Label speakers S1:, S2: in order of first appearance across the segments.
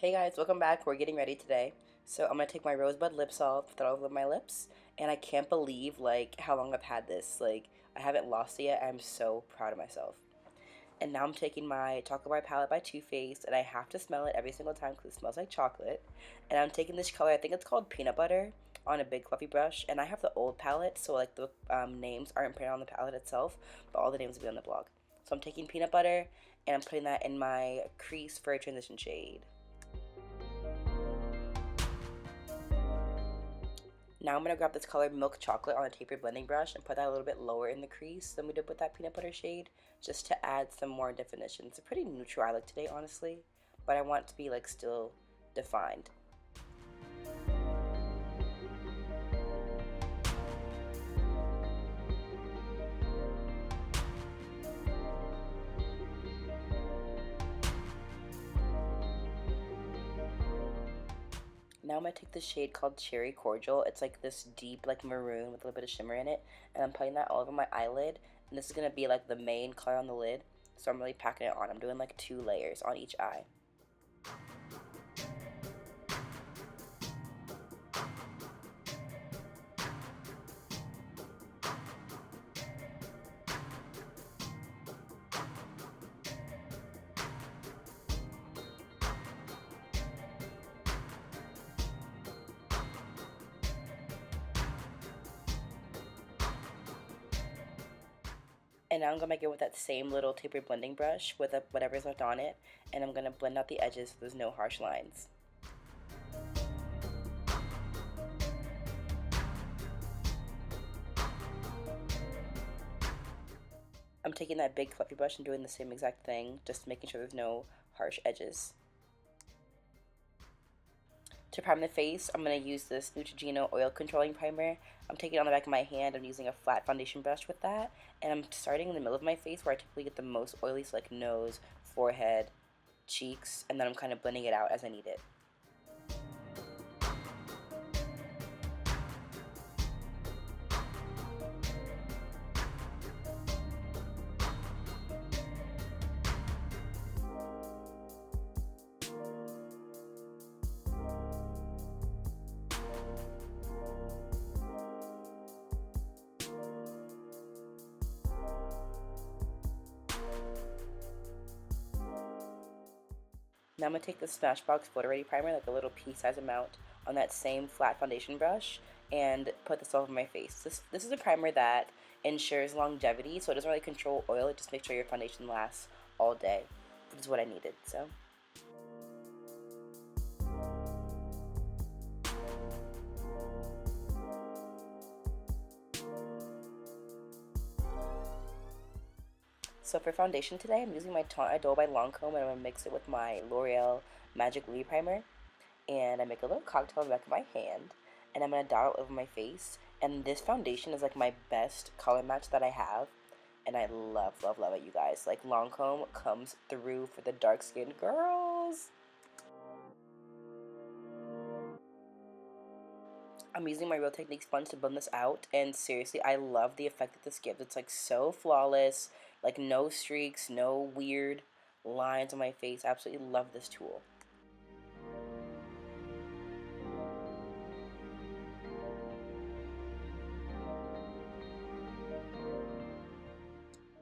S1: Hey guys, welcome back. We're getting ready today. So I'm gonna take my rosebud lip salve, put that all over my lips, and I can't believe like how long I've had this. Like I haven't lost it yet. I'm so proud of myself. And now I'm taking my Chocolate Bar palette by Too Faced, and I have to smell it every single time because it smells like chocolate. And I'm taking this color, I think it's called Peanut Butter, on a big fluffy brush. And I have the old palette, so like the names aren't printed on the palette itself, but all the names will be on the blog. So I'm taking Peanut Butter, and I'm putting that in my crease for a transition shade. Now I'm going to grab this color Milk Chocolate on a tapered blending brush and put that a little bit lower in the crease than we did with that peanut butter shade, just to add some more definition. It's a pretty neutral eye look today, honestly, but I want it to be like still defined. Now I'm going to take this shade called Cherry Cordial. It's like this deep like maroon with a little bit of shimmer in it, and I'm putting that all over my eyelid, and this is going to be like the main color on the lid, so I'm really packing it on. I'm doing like 2 layers on each eye. And now I'm going to make it with that same little tapered blending brush with whatever's left on it, and I'm going to blend out the edges so there's no harsh lines. I'm taking that big fluffy brush and doing the same exact thing, just making sure there's no harsh edges. To prime the face, I'm going to use this Neutrogena Oil Controlling Primer. I'm taking it on the back of my hand. I'm using a flat foundation brush with that. And I'm starting in the middle of my face where I typically get the most oily, so like nose, forehead, cheeks, and then I'm kind of blending it out as I need it. Now I'm going to take the Smashbox Photo Ready Primer, like a little pea-size amount, on that same flat foundation brush and put this all over my face. This is a primer that ensures longevity, so it doesn't really control oil, it just makes sure your foundation lasts all day. This is what I needed, so. So for foundation today, I'm using my Taunt Idol by Lancome, and I'm going to mix it with my L'Oreal Magic Lily Primer. And I make a little cocktail on the back of my hand, and I'm going to dot it over my face. And this foundation is like my best color match that I have, and I love, love, love it, you guys. Like Lancome comes through for the dark-skinned girls. I'm using my Real Technique sponge to blend this out, and seriously, I love the effect that this gives. It's like so flawless, like no streaks, no weird lines on my face. I absolutely love this tool.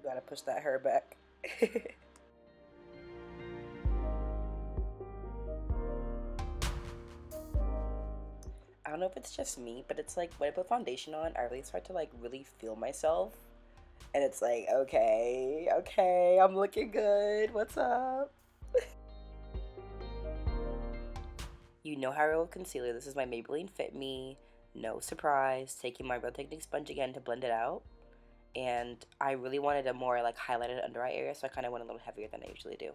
S1: Gotta push that hair back. I don't know if it's just me, but it's like when I put foundation on, I really start to like really feel myself. And it's like, okay, okay, I'm looking good. What's up? You know how I roll with concealer. This is my Maybelline Fit Me. No surprise. Taking my Real Technique sponge again to blend it out. And I really wanted a more like highlighted under eye area, so I kind of went a little heavier than I usually do.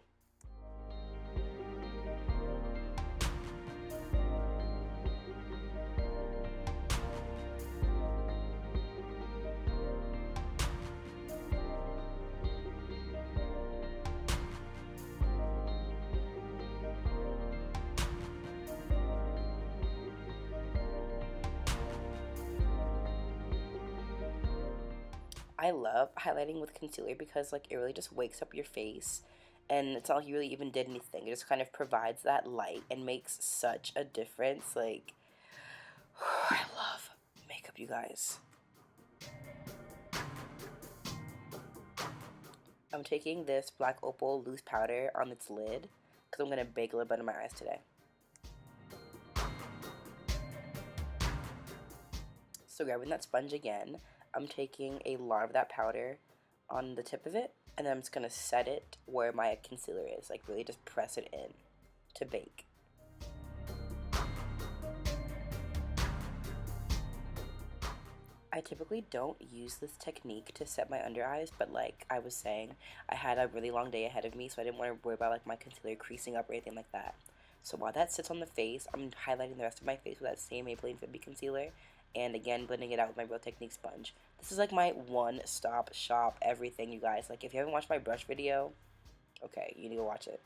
S1: I love highlighting with concealer because like it really just wakes up your face, And it's not like you really even did anything. It just kind of provides that light and makes such a difference. Like, I love makeup, you guys. I'm taking this Black Opal loose powder on its lid because I'm going to bake a little bit under my eyes today. So grabbing that sponge again, I'm taking a lot of that powder on the tip of it, and then I'm just going to set it where my concealer is, like really just press it in to bake. I typically don't use this technique to set my under eyes, but like I was saying, I had a really long day ahead of me, so I didn't want to worry about like my concealer creasing up or anything like that. So while that sits on the face, I'm highlighting the rest of my face with that same Maybelline Fit Me concealer, and again blending it out with my Real Technique sponge. This is like my one-stop shop everything, you guys. Like if you haven't watched my brush video, okay, you need to watch it.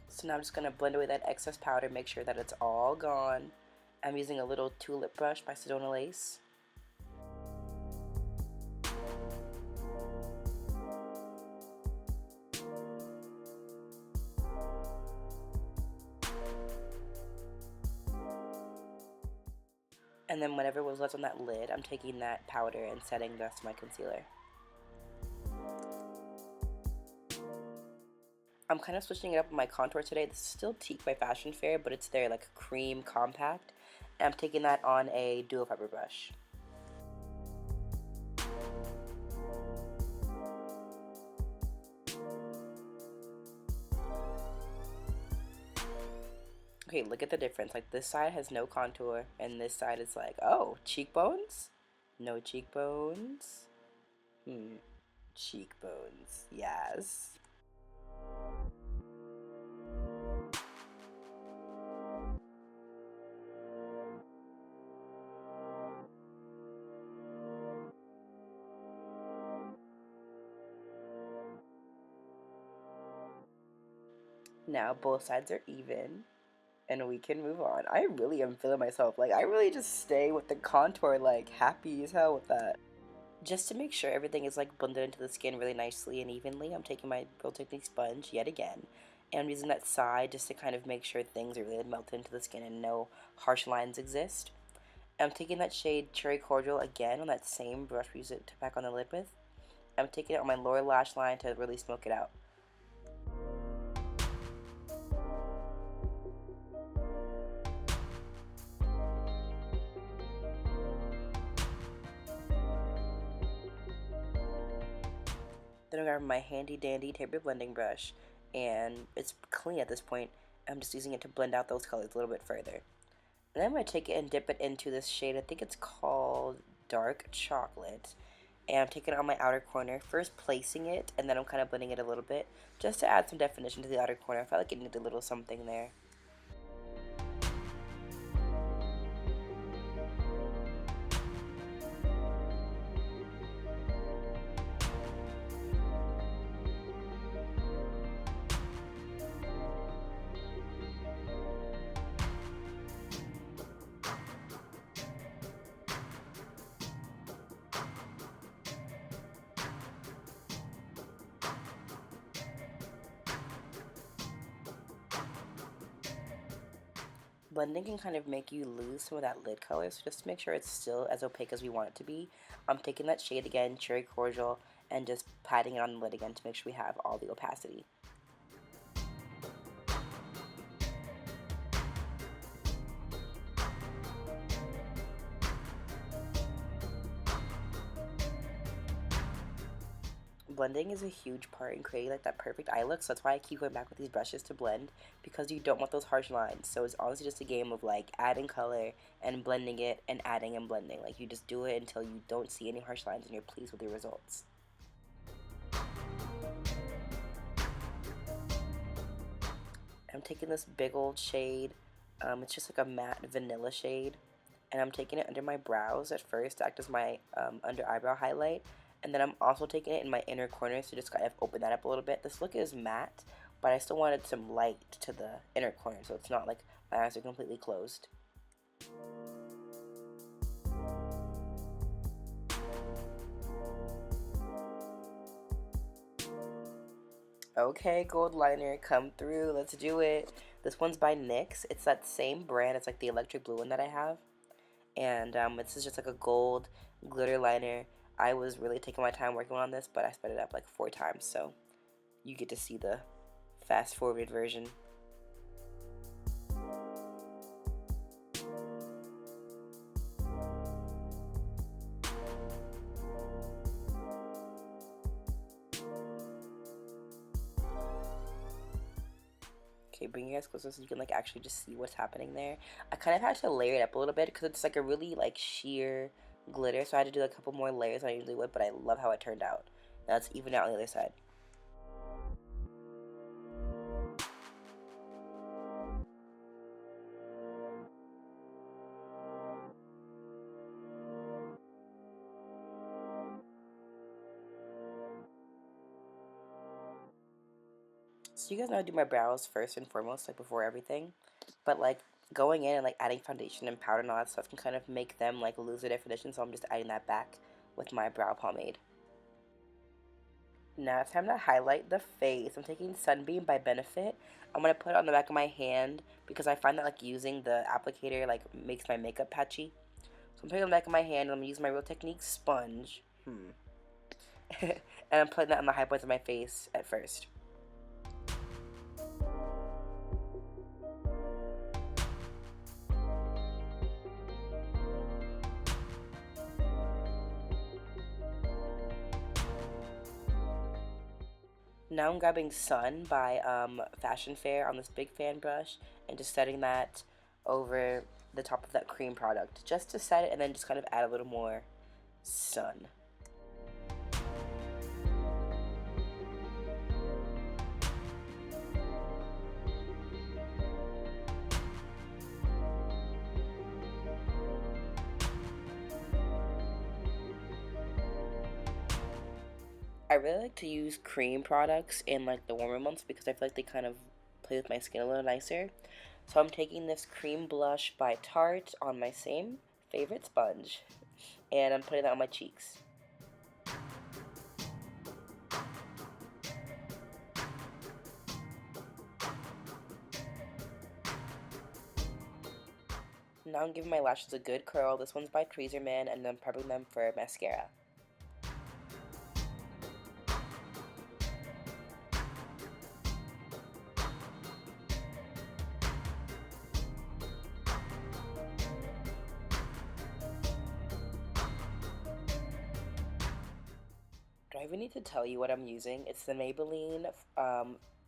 S1: So now I'm just going to blend away that excess powder, make sure that it's all gone. I'm using a little tulip brush by Sedona Lace. And then whatever was left on that lid, I'm taking that powder and setting the rest of my concealer. I'm kind of switching it up with my contour today. This is still Teak by Fashion Fair, but it's their like cream compact. And I'm taking that on a dual fiber brush. Okay, look at the difference. Like this side has no contour, and this side is like, oh, cheekbones? No cheekbones? Cheekbones, yes. Now both sides are even, and we can move on. I really am feeling myself. Like, I really just stay with the contour, like, happy as hell with that. Just to make sure everything is, like, blended into the skin really nicely and evenly, I'm taking my Real Technique sponge yet again. And I'm using that side just to kind of make sure things are really melted into the skin and no harsh lines exist. I'm taking that shade Cherry Cordial again on that same brush we used it to pack on the lid with. I'm taking it on my lower lash line to really smoke it out. Then I'm grabbing my handy dandy taper blending brush, and it's clean at this point. I'm just using it to blend out those colors a little bit further. And then I'm going to take it and dip it into this shade. I think it's called Dark Chocolate. And I'm taking it on my outer corner, first placing it, and then I'm kind of blending it a little bit, just to add some definition to the outer corner. I felt like it needed a little something there. Blending can kind of make you lose some of that lid color, so just to make sure it's still as opaque as we want it to be, I'm taking that shade again, Cherry Cordial, and just patting it on the lid again to make sure we have all the opacity. Blending is a huge part in creating like that perfect eye look, so that's why I keep going back with these brushes to blend, because you don't want those harsh lines. So it's honestly just a game of like adding color and blending it and adding and blending. Like you just do it until you don't see any harsh lines and you're pleased with your results. I'm taking this big old shade, it's just like a matte vanilla shade, and I'm taking it under my brows at first to act as my under eyebrow highlight, and then I'm also taking it in my inner corners to just kind of open that up a little bit. This look is matte, but I still wanted some light to the inner corner, so it's not like my eyes are completely closed. Okay, gold liner, come through. Let's do it. This one's by NYX. It's that same brand. It's like the electric blue one that I have. And this is just like a gold glitter liner. I was really taking my time working on this, but I sped it up like 4 times, so you get to see the fast forwarded version. Okay, bring you guys closer so you can like actually just see what's happening there. I kind of had to layer it up a little bit because it's like a really like sheer glitter, so I had to do like, a couple more layers than I usually would, but I love how it turned out. Now it's even out on the other side. So you guys know I do my brows first and foremost, like before everything. But like going in and like adding foundation and powder and all that stuff can kind of make them like lose their definition. So I'm just adding that back with my brow pomade. Now it's time to highlight the face. I'm taking Sunbeam by Benefit. I'm gonna put it on the back of my hand because I find that like using the applicator like makes my makeup patchy. So I'm putting it on the back of my hand and I'm gonna use my Real Technique sponge. And I'm putting that on the high points of my face at first. Now I'm grabbing Sun by Fashion Fair on this big fan brush and just setting that over the top of that cream product just to set it and then just kind of add a little more sun. I really like to use cream products in like the warmer months because I feel like they kind of play with my skin a little nicer. So I'm taking this cream blush by Tarte on my same favorite sponge and I'm putting that on my cheeks. Now I'm giving my lashes a good curl. This one's by Tweezerman and I'm prepping them for mascara. Do I even need to tell you what I'm using? It's the Maybelline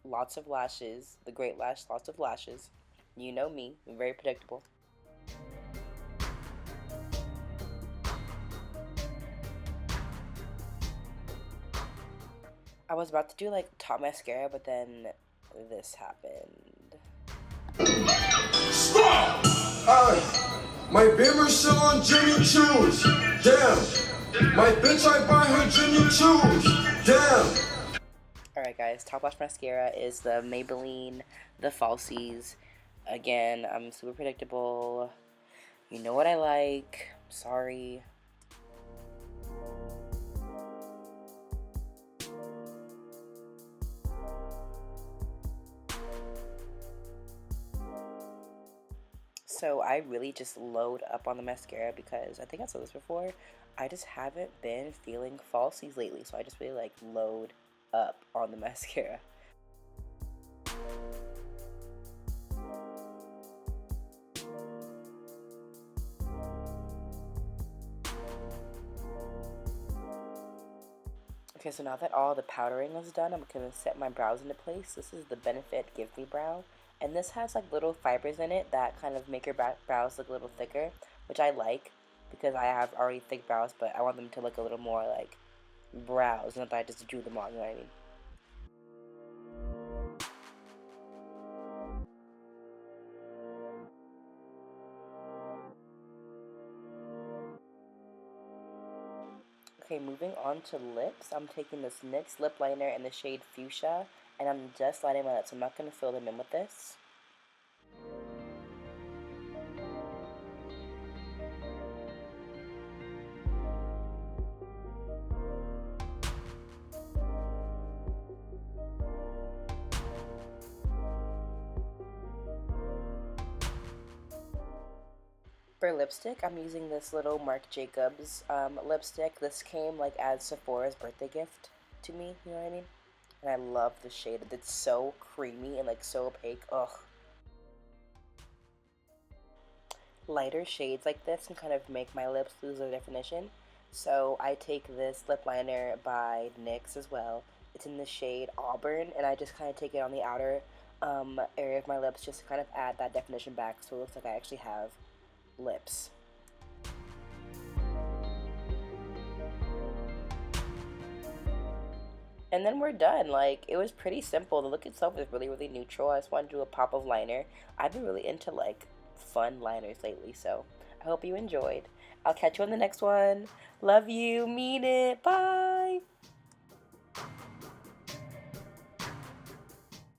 S1: Lots of Lashes, the Great Lash Lots of Lashes. You know me, I'm very predictable. I was about to do like top mascara, but then this happened.
S2: Stop! My Beamer's still on Jimmy Choo's. Damn. My bitch, I buy her Jimmy Choo's. Damn.
S1: Alright guys, top lash mascara is the Maybelline, the Falsies. Again, I'm super predictable. You know what I like. Sorry. So I really just load up on the mascara because I think I said this before. I just haven't been feeling falsies lately, so I just really like load up on the mascara. Okay, so now that all the powdering is done, I'm going to set my brows into place. This is the Benefit Give Me Brow. And this has like little fibers in it that kind of make your brows look a little thicker, which I like because I have already thick brows, but I want them to look a little more like brows, not that I just drew them on, you know what I mean? Okay, moving on to lips. I'm taking this NYX lip liner in the shade Fuchsia, and I'm just lining my lips. I'm not going to fill them in with this. For lipstick, I'm using this little Marc Jacobs lipstick. This came like as Sephora's birthday gift to me, you know what I mean? And I love the shade. It's so creamy and like so opaque. Ugh. Lighter shades like this can kind of make my lips lose their definition. So I take this lip liner by NYX as well. It's in the shade Auburn, and I just kind of take it on the outer area of my lips just to kind of add that definition back so it looks like I actually have lips. And then we're done. Like, it was pretty simple. The look itself is really, really neutral. I just wanted to do a pop of liner. I've been really into, like, fun liners lately, so I hope you enjoyed. I'll catch you on the next one. Love you. Mean it. Bye.